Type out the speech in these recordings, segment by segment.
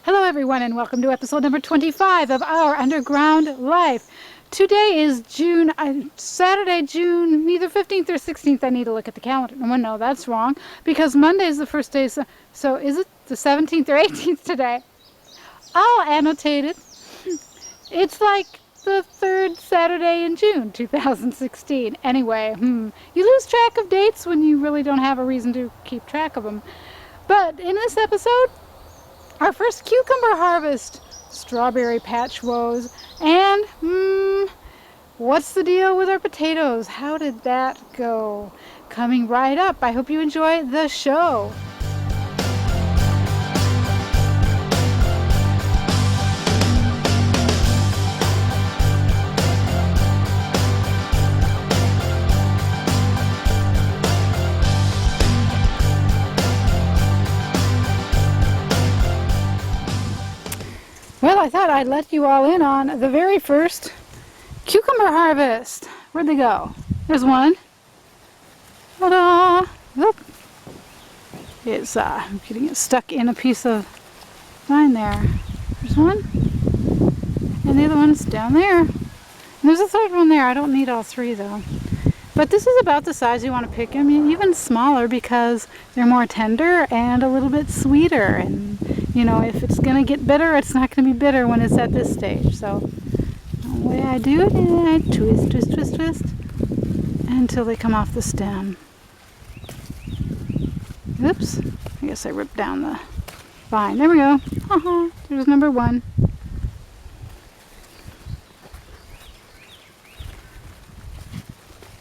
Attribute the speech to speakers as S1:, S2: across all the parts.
S1: Hello everyone and welcome to episode number 25 of Our Underground Life. Today is Saturday, June, either 15th or 16th. I need to look at the calendar. No, that's wrong because Monday is the first day. So is it the 17th or 18th today? I'll annotate it. It's like the third Saturday in June 2016. Anyway, you lose track of dates when you really don't have a reason to keep track of them. But in this episode, our first cucumber harvest, strawberry patch woes, and what's the deal with our potatoes? How did that go? Coming right up. I hope you enjoy the show. Well, I thought I'd let you all in on the very first cucumber harvest. Where'd they go? There's one. Ta-da! Oop. It's getting it stuck in a piece of vine there. There's one. And the other one's down there. And there's a third one there. I don't need all three though. But this is about the size you want to pick them, even smaller because they're more tender and a little bit sweeter. And you know, if it's going to get bitter, it's not going to be bitter when it's at this stage. So the way I do it is I twist until they come off the stem. Oops, I guess I ripped down the vine. There we go. There's number one.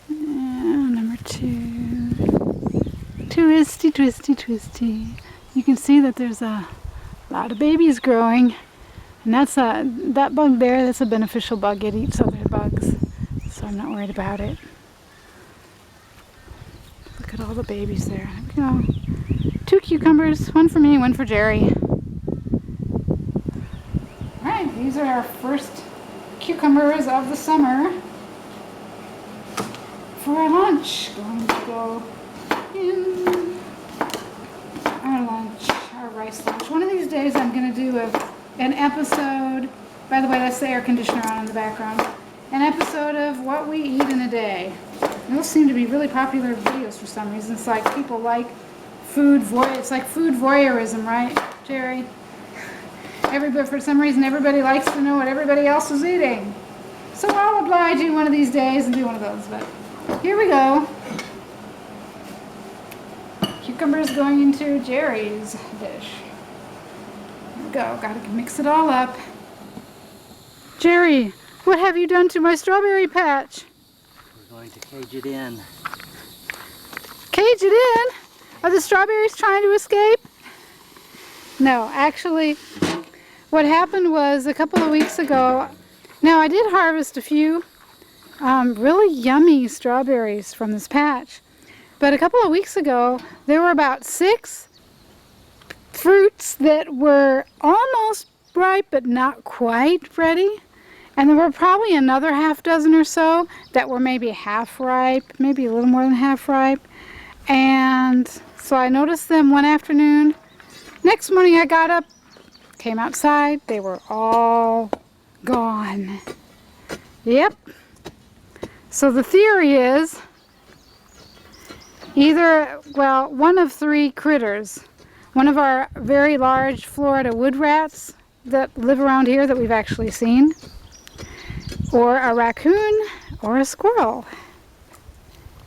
S1: And number two. Twisty. You can see that there's a lot of babies growing, and that's that bug there, that's a beneficial bug. It eats other bugs, so I'm not worried about it. Look at all the babies there. There we go. 2 cucumbers, one for me, one for Jerry. Alright, these are our first cucumbers of the summer for our lunch. Going to go in our lunch. Rice lunch. One of these days I'm going to do an episode, by the way, that's the air conditioner on in the background, an episode of what we eat in a day. And those seem to be really popular videos for some reason. It's like people like it's like food voyeurism, right, Jerry? For some reason everybody likes to know what everybody else is eating. So I'll oblige you one of these days and do one of those, but here we go. Cucumbers going into Jerry's dish. There we go. Gotta mix it all up. Jerry, what have you done to my strawberry patch?
S2: We're going to cage it in.
S1: Cage it in? Are the strawberries trying to escape? No, actually, what happened was a couple of weeks ago, now I did harvest a few really yummy strawberries from this patch. But a couple of weeks ago, there were about 6 fruits that were almost ripe, but not quite ready. And there were probably another half dozen or so that were maybe half ripe, maybe a little more than half ripe. And so I noticed them one afternoon. Next morning I got up, came outside, they were all gone. Yep. So the theory is, one of 3 critters. One of our very large Florida wood rats that live around here that we've actually seen, or a raccoon, or a squirrel.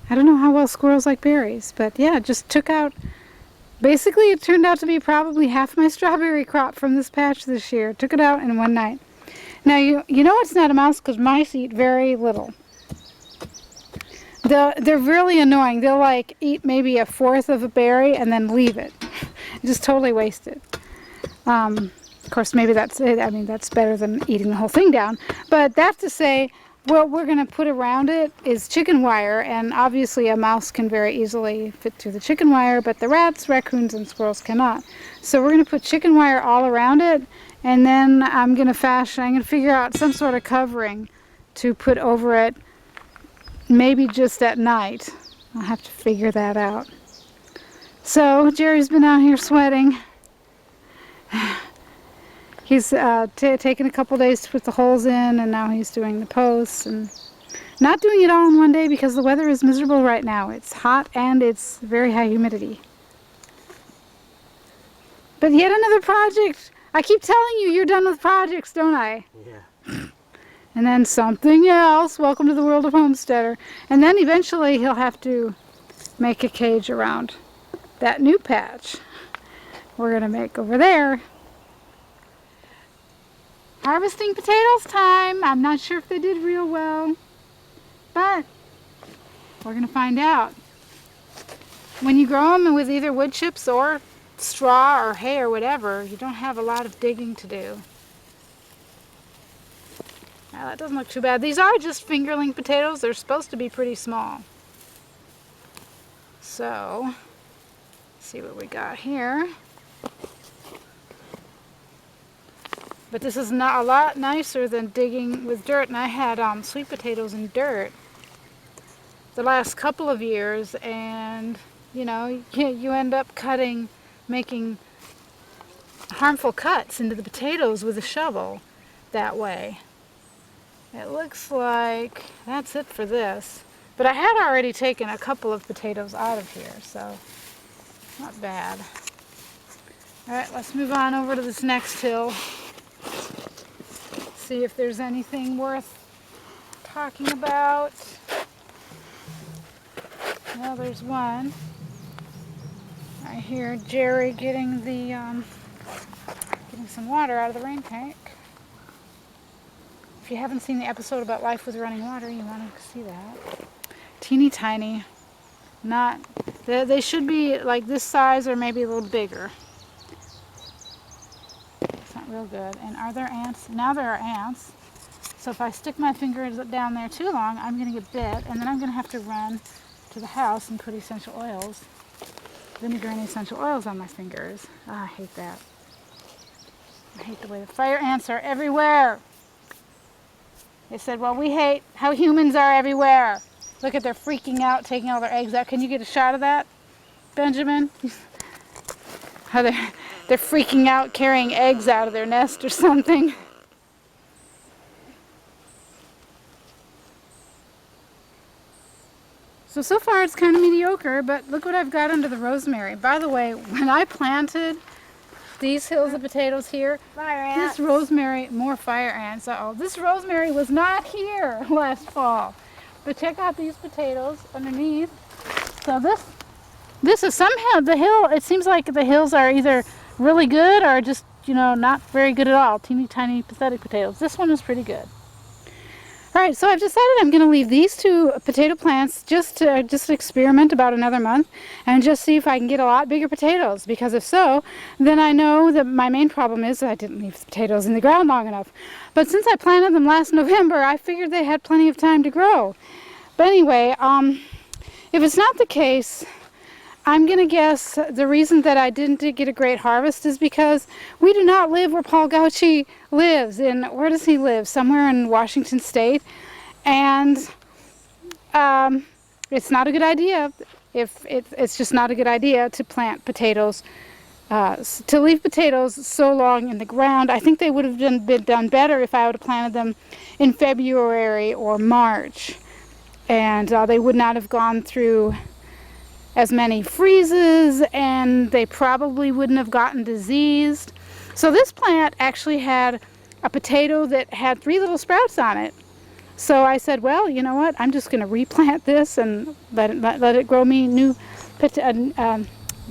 S1: I don't know how well squirrels like berries, but yeah, it just took out, basically it turned out to be probably half my strawberry crop from this patch this year. Took it out in one night. Now you know it's not a mouse because mice eat very little. They're really annoying. They'll eat maybe a fourth of a berry and then leave it. Just totally waste it. Of course, maybe that's it. I mean, that's better than eating the whole thing down. But that's to say, what we're going to put around it is chicken wire. And obviously a mouse can very easily fit through the chicken wire, but the rats, raccoons, and squirrels cannot. So we're going to put chicken wire all around it. And then I'm going to figure out some sort of covering to put over it. Maybe just at night. I'll have to figure that out. So Jerry's been out here sweating. He's taken a couple days to put the holes in, and now he's doing the posts, and not doing it all in one day because the weather is miserable right now. It's hot and it's very high humidity. But yet another project. I keep telling you, you're done with projects, don't I?
S2: Yeah.
S1: And then something else. Welcome to the world of Homesteader. And then eventually he'll have to make a cage around that new patch we're going to make over there. Harvesting potatoes time. I'm not sure if they did real well, but we're going to find out. When you grow them with either wood chips or straw or hay or whatever, you don't have a lot of digging to do. Now, that doesn't look too bad. These are just fingerling potatoes. They're supposed to be pretty small. So, let's see what we got here. But this is not a lot nicer than digging with dirt. And I had sweet potatoes in dirt the last couple of years, and you know, you end up making harmful cuts into the potatoes with a shovel that way. It looks like that's it for this. But I had already taken a couple of potatoes out of here, so not bad. All right, let's move on over to this next hill. See if there's anything worth talking about. Well, there's one. I hear Jerry getting some water out of the rain tank. If you haven't seen the episode about life with running water, you want to see that. Teeny tiny. They should be like this size or maybe a little bigger. It's not real good. And are there ants? Now there are ants. So if I stick my fingers down there too long, I'm going to get bit, and then I'm going to have to run to the house and put essential oils, vinegar and essential oils on my fingers. I hate that. I hate the way the fire ants are everywhere. They said, well, we hate how humans are everywhere. Look at, they're freaking out, taking all their eggs out. Can you get a shot of that, Benjamin? How they're freaking out, carrying eggs out of their nest or something. So far it's kind of mediocre, but look what I've got under the rosemary. By the way, when I planted these hills of potatoes here, this rosemary, more fire ants, this rosemary was not here last fall. But check out these potatoes underneath. So this is somehow the hill, it seems like the hills are either really good or just, you know, not very good at all. Teeny tiny pathetic potatoes. This one is pretty good. Alright, so I've decided I'm going to leave these two potato plants just to experiment about another month and just see if I can get a lot bigger potatoes, because if so, then I know that my main problem is that I didn't leave the potatoes in the ground long enough. But since I planted them last November, I figured they had plenty of time to grow. But anyway, if it's not the case, I'm going to guess the reason that I didn't get a great harvest is because we do not live where Paul Gauci lives. Where does he live? Somewhere in Washington State. And it's not a good idea. It's just not a good idea to plant potatoes, to leave potatoes so long in the ground. I think they would have been done better if I would have planted them in February or March. And they would not have gone through as many freezes, and they probably wouldn't have gotten diseased. So this plant actually had a potato that had 3 little sprouts on it. So I said, well, you know what, I'm just going to replant this and let it grow me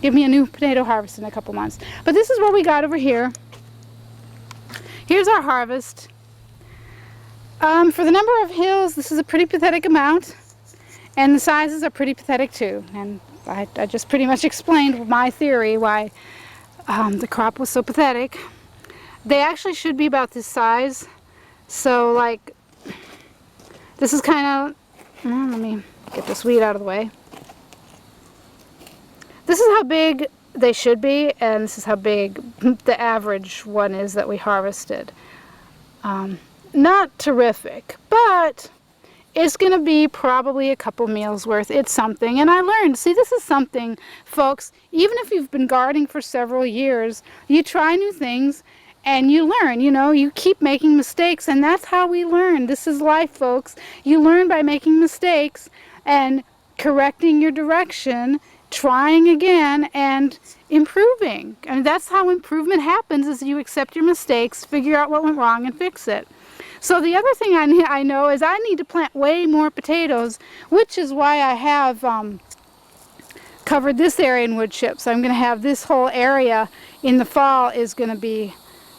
S1: give me a new potato harvest in a couple months. But this is what we got over here. Here's our harvest. For the number of hills, this is a pretty pathetic amount, and the sizes are pretty pathetic too. And I just pretty much explained my theory why the crop was so pathetic. They actually should be about this size. So like, this is kind of, let me get this weed out of the way. This is how big they should be, and this is how big the average one is that we harvested. Not terrific, but it's going to be probably a couple meals worth. It's something. And I learned, see, this is something, folks, even if you've been gardening for several years, you try new things, and you learn, you know, you keep making mistakes, and that's how we learn. This is life, folks. You learn by making mistakes and correcting your direction, trying again, and improving. I mean, that's how improvement happens, is you accept your mistakes, figure out what went wrong, and fix it. So the other thing I know is I need to plant way more potatoes, which is why I have covered this area in wood chips. I'm going to have this whole area in the fall is going to be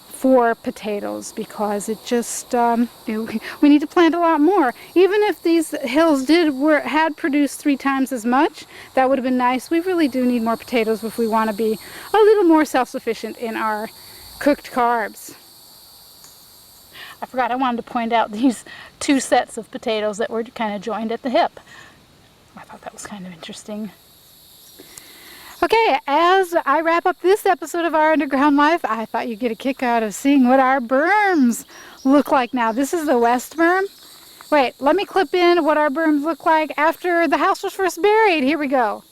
S1: for potatoes, because it just we need to plant a lot more. Even if these hills had produced 3 times as much, that would have been nice. We really do need more potatoes if we want to be a little more self-sufficient in our cooked carbs. I forgot, I wanted to point out these 2 sets of potatoes that were kind of joined at the hip. I thought that was kind of interesting. Okay, as I wrap up this episode of Our Underground Life, I thought you'd get a kick out of seeing what our berms look like now. This is the west berm. Wait, let me clip in what our berms look like after the house was first buried. Here we go.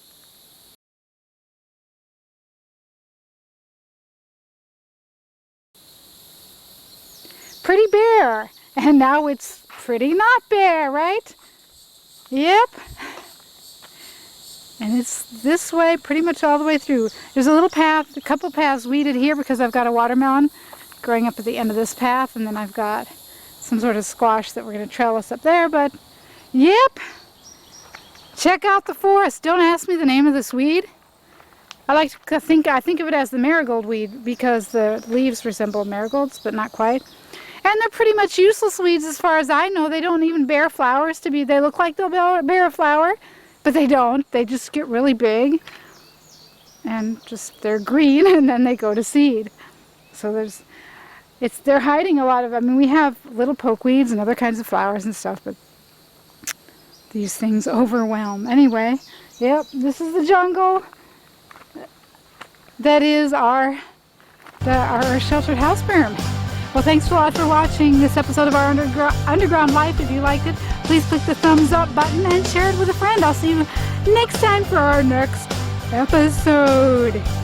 S1: Pretty bare, and now it's pretty not bare, right? Yep. And it's this way pretty much all the way through. There's a little path, a couple paths weeded here because I've got a watermelon growing up at the end of this path, and then I've got some sort of squash that we're going to trellis up there, but yep. Check out the forest. Don't ask me the name of this weed. I think of it as the marigold weed because the leaves resemble marigolds, but not quite. And they're pretty much useless weeds as far as I know. They don't even bear flowers to be. They look like they'll bear a flower, but they don't. They just get really big and they're green, and then they go to seed. So they're hiding a lot of, I mean, we have little pokeweeds and other kinds of flowers and stuff, but these things overwhelm. Anyway, yep, this is the jungle. That is our sheltered house berm. Well, thanks a lot for watching this episode of Our Underground Life. If you liked it, please click the thumbs up button and share it with a friend. I'll see you next time for our next episode.